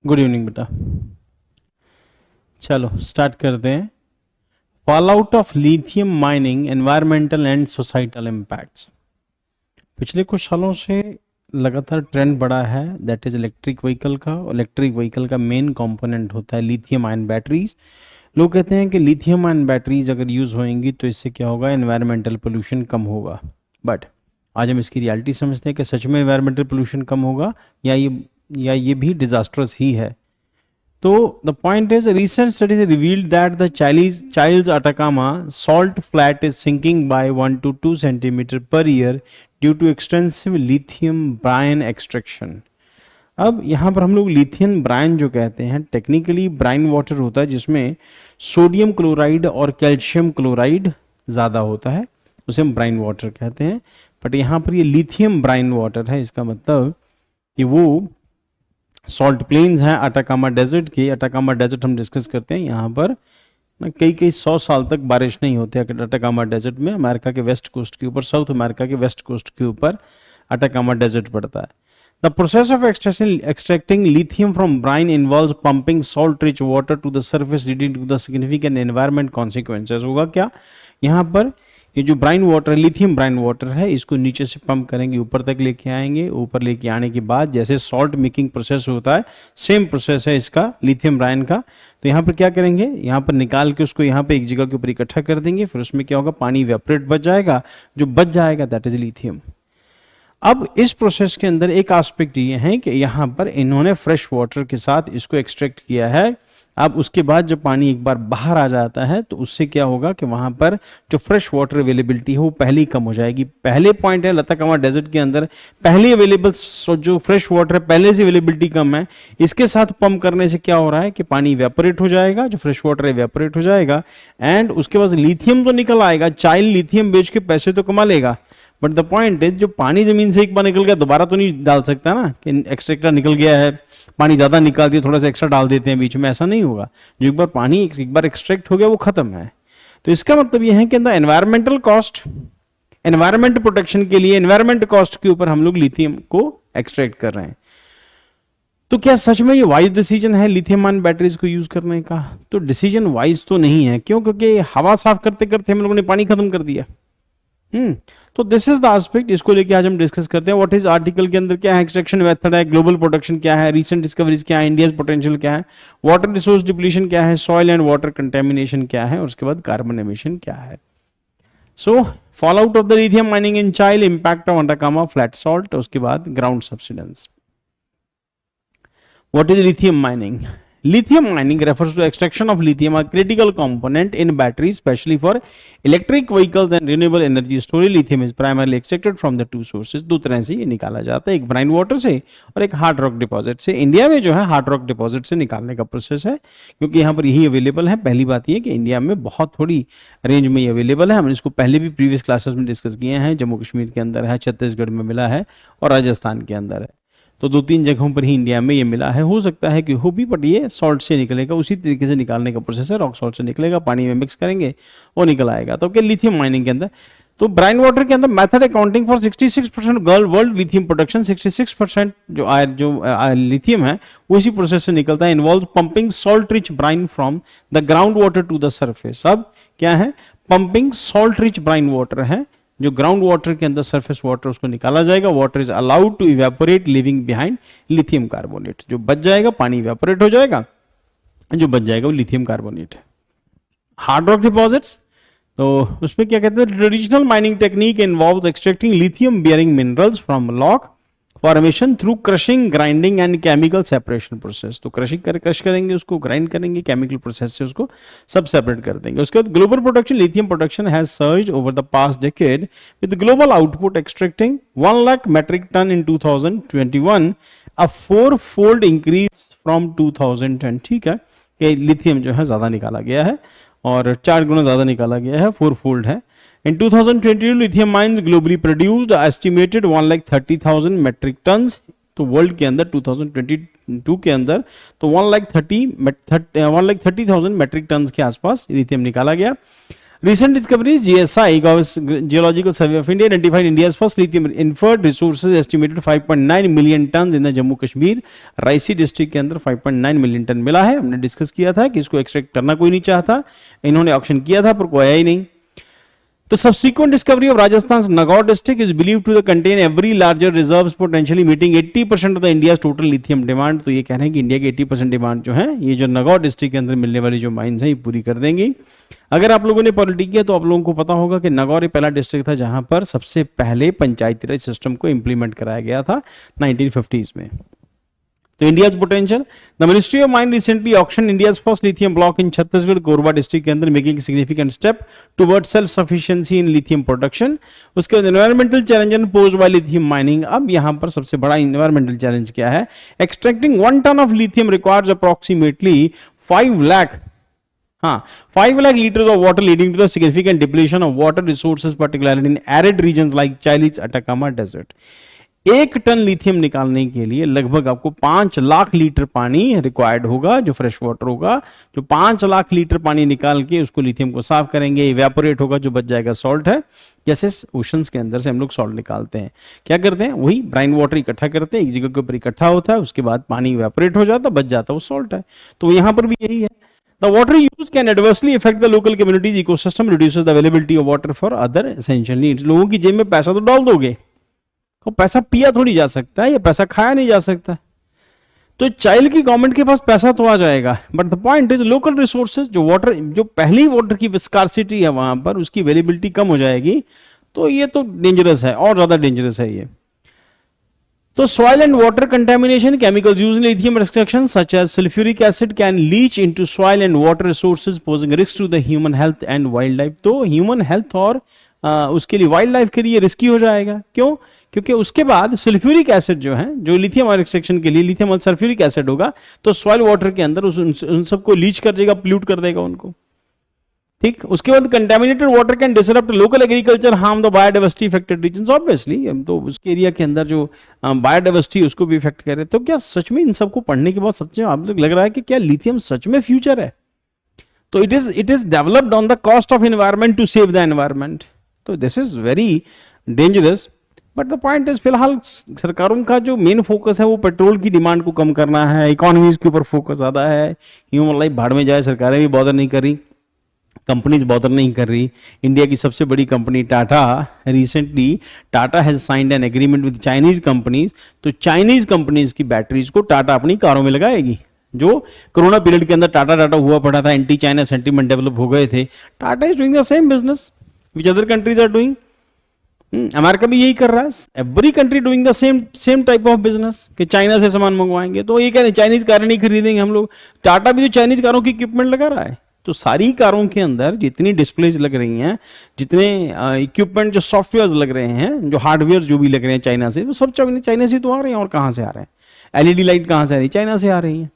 Good evening बेटा। चलो start करते हैं। Fall out of lithium mining, environmental and societal impacts. पिछले कुछ सालों से लगातार ट्रेंड बढ़ा है, दैट इज इलेक्ट्रिक व्हीकल का। इलेक्ट्रिक व्हीकल का मेन कंपोनेंट होता है लिथियम आयन बैटरीज। लोग कहते हैं कि लिथियम आयन बैटरीज अगर यूज होएंगी तो इससे क्या होगा, एनवायरमेंटल पोल्यूशन कम होगा। बट आज हम इसकी रियलिटी समझते हैं कि सच में एनवायरमेंटल पोल्यूशन कम होगा या ये भी डिजास्टर्स ही है। So the point is, recent studies revealed that the Childs Atacama salt flat is sinking by 1 to 2 centimeter per year due to extensive lithium brine extraction. अब यहाँ पर हम लोग लिथियम ब्राइन जो कहते हैं, टेक्निकली ब्राइन वाटर होता है जिसमें सोडियम क्लोराइड और कैल्शियम क्लोराइड ज़्यादा होता है, उसे हम ब्राइन वाटर कहते हैं। बट यहाँ पर ये लिथियम ब्राइन वाटर है, इसका मतलब कि वो सॉल्ट प्लेन्स हैं अटाकामा डेजर्ट के। अटाकामा डेजर्ट हम डिस्कस करते हैं, यहाँ पर कई कई 100 साल तक बारिश नहीं होती है अटाकामा डेजर्ट में। अमेरिका के वेस्ट कोस्ट के ऊपर, साउथ अमेरिका के वेस्ट कोस्ट के ऊपर अटाकामा डेजर्ट पड़ता है। The process of extracting lithium from brine involves pumping salt rich water to the surface leading to the significant environment consequences. होगा क्या, यहाँ पर ये जो ब्राइन वाटर है, लिथियम ब्राइन वाटर है, इसको नीचे से पंप करेंगे, ऊपर तक लेके आएंगे। ऊपर लेके आने के बाद जैसे सॉल्ट मेकिंग प्रोसेस होता है, सेम प्रोसेस है इसका लिथियम ब्राइन का। तो यहाँ पर क्या करेंगे, यहाँ पर निकाल के उसको यहाँ पे एक जगह के ऊपर इकट्ठा कर देंगे। फिर उसमें क्या होगा, पानी वेपरेट बच जाएगा, जो बच जाएगा दैट इज लिथियम। अब इस प्रोसेस के अंदर एक एस्पेक्ट ये है कि यहाँ पर इन्होंने फ्रेश वाटर के साथ इसको एक्सट्रैक्ट किया है। अब उसके बाद जब पानी एक बार बाहर आ जाता है तो उससे क्या होगा कि वहां पर जो फ्रेश वाटर अवेलेबिलिटी है वो पहले ही कम हो जाएगी। पहले पॉइंट है लताकामा डेजर्ट के अंदर पहले अवेलेबल जो फ्रेश वाटर है पहले से अवेलेबिलिटी कम है। इसके साथ पंप करने से क्या हो रहा है कि पानी वेपोरेट हो जाएगा, जो फ्रेश वाटर है वेपोरेट हो जाएगा, एंड उसके बाद लिथियम तो निकल आएगा। चाइल्ड लिथियम बेच के पैसे तो कमा लेगा, बट द पॉइंट इज जो पानी जमीन से एक बार निकल गया दोबारा तो नहीं डाल सकता ना, कि एक्सट्रैक्टर निकल गया है, पानी ज्यादा निकाल दिया, थोड़ा सा एक्स्ट्रा डाल देते हैं बीच में, ऐसा नहीं होगा। जो एक बार पानी एक बार एक्सट्रैक्ट हो गया वो खत्म है। तो इसका मतलब यह है कि एनवायरमेंटल कॉस्ट, एनवायरमेंट प्रोटेक्शन के लिए एनवायरमेंट कॉस्ट के ऊपर हम लोग लिथियम को एक्सट्रैक्ट कर रहे हैं। तो क्या सच में ये वाइज डिसीजन है लिथियम आयन बैटरीज को यूज करने का? तो डिसीजन वाइज तो नहीं है। क्यों? क्योंकि हवा साफ करते करते हम लोगों ने पानी खत्म कर दिया। तो दिस इज द एस्पेक्ट, इसको लेके आज हम डिस्कस करते हैं। व्हाट इज आर्टिकल के अंदर क्या है, एक्सट्रैक्शन मेथड है, ग्लोबल प्रोडक्शन क्या है, रीसेंट डिस्कवरीज क्या है, इंडियाज पोटेंशियल क्या है, वाटर रिसोर्स डिप्लीशन क्या है, सॉइल एंड वाटर कंटेमिनेशन क्या है, और उसके बाद कार्बन एमिशन क्या है। सो fall out of the lithium mining in child, impact on Atacama flat salt, उसके बाद ground subsidence. What is lithium mining? Lithium mining refers to extraction of lithium, a critical component in batteries, especially for electric vehicles and renewable energy storage. Lithium is primarily extracted from the two sources. दो तरह से ये निकाला जाता है, एक Bryan water से और एक हार्ड रॉक डिपॉजिट से. इंडिया में जो है हार्ड रॉक डिपॉजिट से निकालने का प्रोसेस है, क्योंकि यहाँ पर यही अवेलेबल है. पहली बात ये कि इंडिया में बहुत थोड़ी रेंज में ये अवेलेबल है. हमने इसको पहले भी प्रीवियस क्लासेस में डिस्कस किए हैं. जम्मू कश्मीर के अंदर है, छत्तीसगढ़ में मिला है और राजस्थान के अंदर है. तो 2-3 जगहों पर ही इंडिया में ये मिला है. हो सकता है कि हो भी, बट ये सॉल्ट से निकलेगा. उसी तरीके से निकालने का प्रोसेस है. रॉक सॉल्ट से निकलेगा, पानी में मिक्स करेंगे, वो निकल आएगा. तो क्या लिथियम माइनिंग के अंदर, तो ब्राइन वाटर के अंदर method accounting for 66% world lithium production. 66% जो लिथियम है वो इसी प्रोसेस से निकलता है. Involve pumping salt rich brine from the ground water to the surface. अब क्या है, pumping salt rich brine water है, जो ग्राउंड वाटर के अंदर सरफेस वाटर उसको निकाला जाएगा. Water is allowed to evaporate leaving behind lithium carbonate. जो बच जाएगा पानी इवेपोरेट हो जाएगा, जो बच जाएगा वो लिथियम कार्बोनेट है. हार्ड रॉक डिपॉजिट्स, तो उसमें क्या कहते हैं, traditional mining technique involve extracting lithium bearing minerals from rock formation through crushing, grinding and chemical separation process. तो क्रश करेंगे उसको, ग्राइंड करेंगे, केमिकल प्रोसेस से उसको सब सेपरेट कर देंगे. उसके बाद global production, lithium production has surged over the past decade with global output extracting 1 lakh metric ton in 2021, a 4-fold increase from 2010. ठीक है, कि लिथियम जो है ज्यादा निकाला गया है और 4 गुना ज्यादा निकाला गया है, 4-fold है. In 2022, lithium mines globally produced estimated 1,30,000 metric tons. तो वर्ल्ड के अंदर 2022 के अंदर तो 1,30,000 मेट्रिक टन के आसपास लिथियम निकाला गया. Recent discoveries, GSI, Geological Survey of India, identified India's first lithium inferred resources estimated 5.9 million tons in the Jammu Kashmir Raisi district के अंदर 5.9 मिलियन टन मिला है. हमने डिस्कस किया था कि इसको एक्सट्रैक्ट करना कोई नहीं चाहता, इन्होंने ऑक्शन किया था पर कोई आया ही नहीं. The subsequent discovery of Rajasthan's Nagaur district is believed to contain every larger reserves potentially meeting 80% of the India's total lithium demand. तो ये कह रहे हैं कि इंडिया की 80% डिमांड जो है ये जो नगौर डिस्ट्रिक्ट के अंदर मिलने वाली जो माइंस हैं ये पूरी कर देंगी. अगर आप लोगों ने पॉलिटी किया तो आप लोगों को पता होगा कि नगौर एक पहला डिस्ट्रिक्ट था जहां पर सबसे पहले पंचायती राज सिस्टम को इंप्लीमेंट कराया गया था 1950s में. तो India's potential, the ministry of mine recently auction India's first lithium block in Chhattisgarh Korba district के अंदर, making significant step toward self sufficiency in lithium production. उसके बाद environmental challenge posed by lithium mining. अब यहां पर सबसे बड़ा एनवायरमेंटल चैलेंज क्या है, extracting 1 ton of lithium requires approximately 5 lakh 5 lakh liters of water, leading to the significant depletion of water resources, particularly in arid regions like Chilis Atacama Desert. 1 ton lithium निकालने के लिए लगभग आपको 5 लाख लीटर पानी required होगा, जो फ्रेश वाटर होगा. जो 5 लाख लीटर पानी निकाल के उसको लिथियम को साफ करेंगे, इवेपोरेट होगा, जो बच जाएगा सॉल्ट है. जैसे ओशंस के अंदर से हम लोग सॉल्ट निकालते हैं, क्या करते हैं, वही ब्राइन वाटर इकट्ठा करते हैं, एक जगह के ऊपर इकट्ठा होता है, उसके बाद पानी इवेपोरेट हो जाता है, बच जाता है, वो सॉल्ट है. तो यहां पर भी यही है. The water used can adversely affect the local communities ecosystem, reduces the availability of water for other essential needs. लोगों की जेब में पैसा तो डाल दोगे, तो पैसा पिया थोड़ी जा सकता है, या पैसा खाया नहीं जा सकता. तो चाइल्ड की गवर्नमेंट के पास पैसा तो आ जाएगा, but the point is local resources, जो वाटर, जो पहली वाटर की स्कार्सिटी है वहां पर उसकी अवेलेबिलिटी कम हो जाएगी. तो ये तो डेंजरस है, और ज्यादा डेंजरस है ये. तो soil and water contamination, chemicals used in lithium extraction such as sulfuric acid can leach into soil and water resources, posing risks to the human health and wildlife. तो human health और उसके लिए wild life के लिए risky हो जाएगा. क्यों? क्योंकि उसके बाद सल्फ्यूरिक एसिड जो है, जो लिथियम एक्सट्रैक्शन के लिए लिथियम और सल्फ्यूरिक एसिड होगा, तो सॉइल वाटर के अंदर उन सबको लीच कर देगा, पोल्यूट कर देगा उनको. ठीक, उसके बाद contaminated water can disrupt local agriculture, harm the biodiversity affected reasons. Obviously तो उसके एरिया के अंदर जो बायोडाइवर्सिटी उसको भी इफेक्ट करे. तो क्या सच में इन सबको पढ़ने के बाद सच में आप लोग लग रहा है कि क्या लिथियम सच में फ्यूचर है? तो it is developed on the cost of environment to save the environment. तो this is very dangerous. But the point is, फिलहाल सरकारों का जो मेन फोकस है वो पेट्रोल की डिमांड को कम करना है, इकोनॉमीज के ऊपर फोकस ज्यादा है. ह्यूमन लाइफ भाड़ में जाए, सरकारें भी बॉदर नहीं कर रही, कंपनीज बॉदर नहीं कर रही. इंडिया की सबसे बड़ी company Tata, recently Tata has signed an agreement with Chinese companies. तो चाइनीज कंपनीज की बैटरीज को टाटा अपनी कारों में लगाएगी. जो कोरोना पीरियड के अंदर टाटा हुआ पड़ा था, एंटी चाइना सेंटीमेंट डेवलप हो गए थे. Tata is doing the same business which other countries are doing. America भी यही कर रहा है, every country doing the same type of business कि चाइना से सामान मंगवाएंगे, तो ये कह रहे हैं चाइनीज कार नहीं खरीदेंगे हम लोग। टाटा भी तो चाइनीज कारों की इक्विपमेंट लगा रहा है। तो सारी कारों के अंदर जितनी डिस्प्लेज लग रही हैं, जितने इक्विपमेंट जो सॉफ्टवेयर लग रहे हैं, जो हार्डवेयर जो भी लग रहे हैं चाइना से, वो सब चाइना से तो आ रहे हैं। और कहां से आ रहे हैं? एलईडी लाइट कहां से आ रही है? चाइना से आ रही है।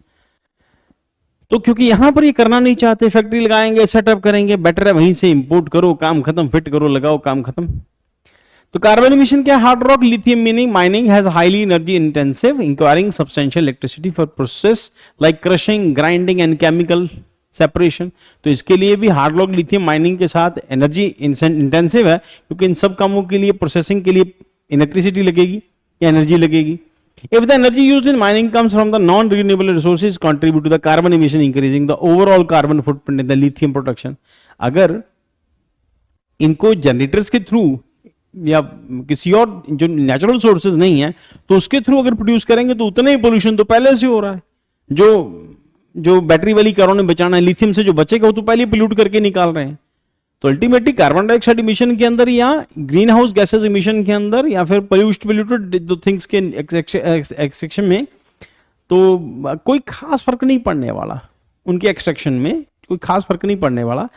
तो क्योंकि यहां पर ये करना नहीं चाहते, फैक्ट्री लगाएंगे, सेटअप करेंगे, बेटर है वहीं से इंपोर्ट करो, काम खत्म, फिट करो, लगाओ, काम खत्म। तो कार्बन एमिशन क्या? Hard rock lithium meaning mining has highly energy intensive, enquiring substantial electricity for process like crushing, grinding and chemical separation. तो इसके लिए भी हार्ड रॉक लिथियम माइनिंग के साथ एनर्जी इंटेंसिव है, क्योंकि इन सब कामों के लिए, प्रोसेसिंग के लिए इलेक्ट्रिसिटी लगेगी या एनर्जी लगेगी। If the energy used in mining comes from the non-renewable resources, contribute to the carbon emission, increasing the overall carbon footprint in the lithium production. अगर इनको जनरेटर्स के थ्रू या किसी और जो नेचुरल सोर्सेज नहीं है, तो उसके थ्रू अगर प्रोड्यूस करेंगे तो उतना ही पोल्यूशन तो पहले से हो रहा है। जो बैटरी वाली कारों ने बचाना है, लिथियम से जो बचेगा वो तो पहले पोल्यूट करके निकाल रहे हैं। तो अल्टीमेटली कार्बन डाइऑक्साइड इमिशन के अंदर या ग्रीन हाउस गैसेस इमिशन के अंदर या फिर पोल्यूटेड दो थिंग्स के एक्सट्रैक्शन में तो कोई खास फर्क नहीं पड़ने वाला, उनके एक्सट्रैक्शन में कोई खास फर्क नहीं पड़ने वाला।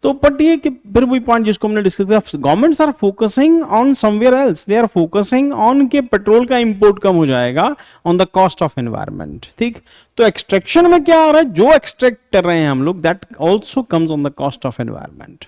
तो बट ये कि फिर वही पॉइंट जिसको हमने डिस्कस किया, governments are focusing on somewhere else, they are focusing on के पेट्रोल का इंपोर्ट कम हो जाएगा on the cost of environment. ठीक, तो एक्सट्रैक्शन में क्या आ रहा है, जो एक्सट्रैक्ट कर रहे हैं हम लोग, that also comes on the cost of environment.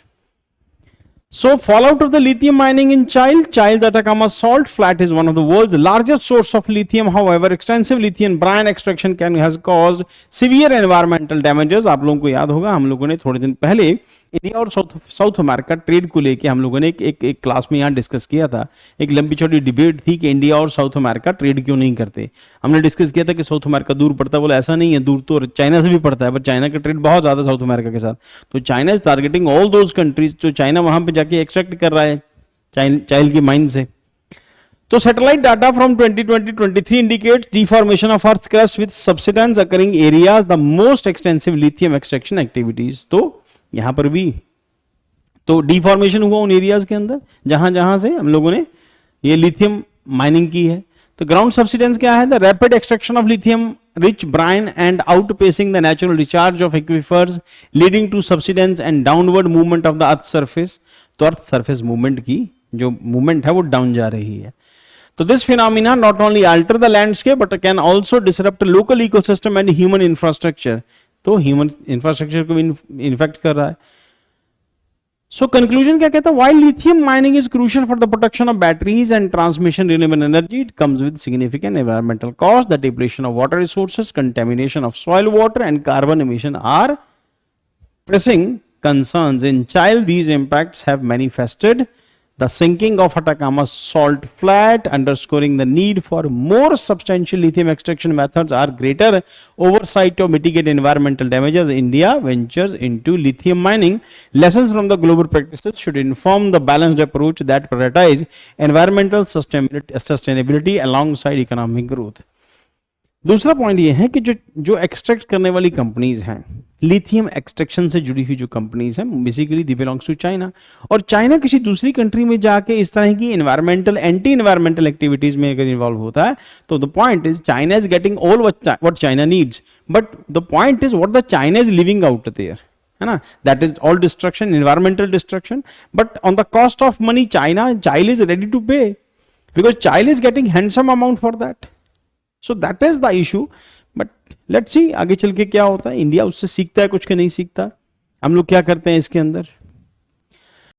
So fallout of the lithium mining in Chil's Atacama salt flat is one of the world's largest source of lithium. However, extensive lithium brine extraction has caused severe environmental damages. आप लोगों को याद होगा, हम लोगों ने थोड़े दिन पहले इंडिया और साउथ अमेरिका ट्रेड को लेके हम लोगों ने एक क्लास में यहाँ डिस्कस किया था। एक लंबी चौड़ी डिबेट थी कि इंडिया और साउथ अमेरिका ट्रेड क्यों नहीं करते। हमने डिस्कस किया था कि साउथ अमेरिका दूर पड़ता है, बोले ऐसा नहीं है, दूर तो चाइना से भी पड़ता है, पर चाइना का ट्रेड बहुत ज्यादा साउथ अमेरिका के साथ। तो China is targeting all those countries, जो चाइना वहां पे जाके एक्सट्रैक्ट कर रहा है चाइल की माइन से। तो satellite data from 2020-23 indicate deformation of earth crust with subsidence occurring areas the most extensive lithium extraction activities. तो यहां पर भी तो डिफॉर्मेशन हुआ उन एरियाज के अंदर जहां जहां से हम लोगों ने ये लिथियम माइनिंग की है। तो ग्राउंड सब्सिडेंस क्या है? The rapid extraction of lithium rich brine and outpacing the natural recharge of aquifers leading to subsidence and downward movement of the earth surface. तो अर्थ सरफेस मूवमेंट की जो movement है वो डाउन जा रही है। तो this phenomena not only alter the landscape but can also disrupt local ecosystem and human infrastructure. तो ह्यूमन इंफ्रास्ट्रक्चर को इन्फेक्ट कर रहा है। सो कंक्लूजन क्या कहता है? While lithium mining is crucial for the production of batteries and transmission renewable energy, it comes with significant environmental cost, the depletion of water resources, contamination of soil water and carbon emission are pressing concerns. In Chile, these impacts have manifested the sinking of Atacama salt flat, underscoring the need for more substantial lithium extraction methods or greater oversight to mitigate environmental damages. India ventures into lithium mining. Lessons from the global practices should inform the balanced approach that prioritize environmental sustainability alongside economic growth. दूसरा point ये है कि जो extract करने वाली companies हैं, lithium extraction से जुड़ी हुई जो कंपनीज हैं, basically they belongs to China. और चाइना किसी दूसरी कंट्री में जाके इस तरह की एनवायरमेंटल एनवायरमेंटल एक्टिविटीज में अगर इन्वॉल्व होता है, तो the point is China is getting all what China needs, but the point is what the China is living out there, है ना? That is all destruction, environmental destruction, but on the cost of money China is ready to pay, because China is getting handsome amount for that. So that is the issue, but let's see आगे चल के क्या होता है। India उससे सीखता है कुछ के नहीं सीखता, हम लोग क्या करते हैं इसके अंदर।